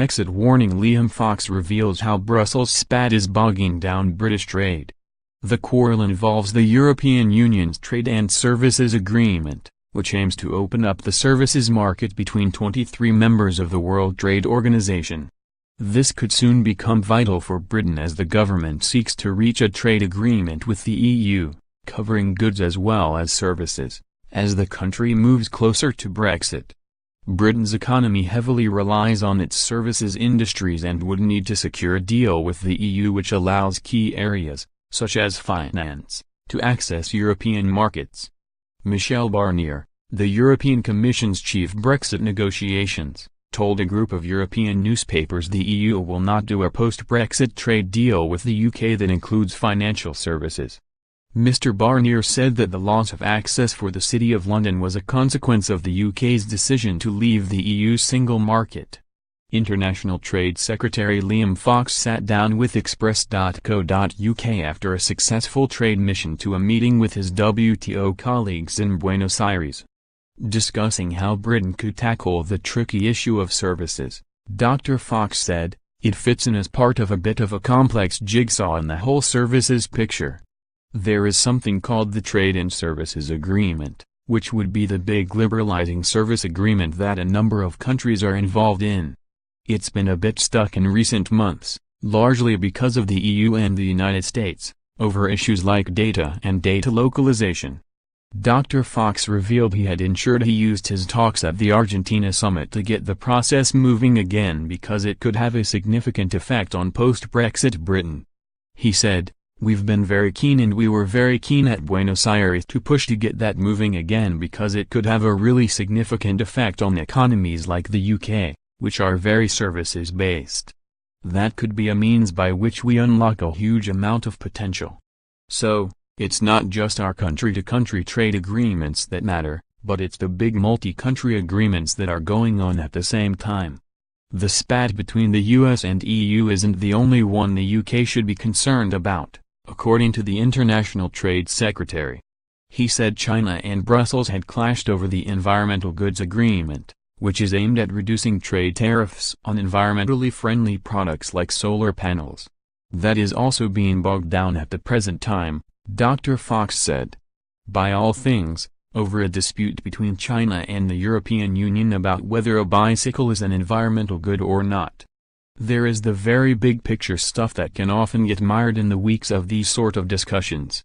Brexit warning Liam Fox reveals how Brussels spat is bogging down British trade. The quarrel involves the European Union's Trade and Services Agreement, which aims to open up the services market between 23 members of the World Trade Organization. This could soon become vital for Britain as the government seeks to reach a trade agreement with the EU, covering goods as well as services, as the country moves closer to Brexit. Britain's economy heavily relies on its services industries and would need to secure a deal with the EU which allows key areas, such as finance, to access European markets. Michel Barnier, the European Commission's chief Brexit negotiations, told a group of European newspapers the EU will not do a post-Brexit trade deal with the UK that includes financial services. Mr. Barnier said that the loss of access for the City of London was a consequence of the UK's decision to leave the EU's single market. International Trade Secretary Liam Fox sat down with Express.co.uk after a successful trade mission to a meeting with his WTO colleagues in Buenos Aires. Discussing how Britain could tackle the tricky issue of services, Dr. Fox said, "It fits in as part of a bit of a complex jigsaw in the whole services picture. There is something called the Trade and Services Agreement, which would be the big liberalizing service agreement that a number of countries are involved in. It's been a bit stuck in recent months, largely because of the EU and the United States, over issues like data and data localization." Dr. Fox revealed he had ensured he used his talks at the Argentina summit to get the process moving again because it could have a significant effect on post-Brexit Britain. He said, "We've been very keen and we were very keen at Buenos Aires to push to get that moving again because it could have a really significant effect on economies like the UK, which are very services-based. That could be a means by which we unlock a huge amount of potential. So, it's not just our country-to-country trade agreements that matter, but it's the big multi-country agreements that are going on at the same time. The spat between the US and EU isn't the only one the UK should be concerned about," according to the International Trade Secretary. He said China and Brussels had clashed over the Environmental Goods Agreement, which is aimed at reducing trade tariffs on environmentally friendly products like solar panels. That is also being bogged down at the present time, Dr. Fox said. By all things, over a dispute between China and the European Union about whether a bicycle is an environmental good or not. There is the very big picture stuff that can often get mired in the weeks of these sort of discussions.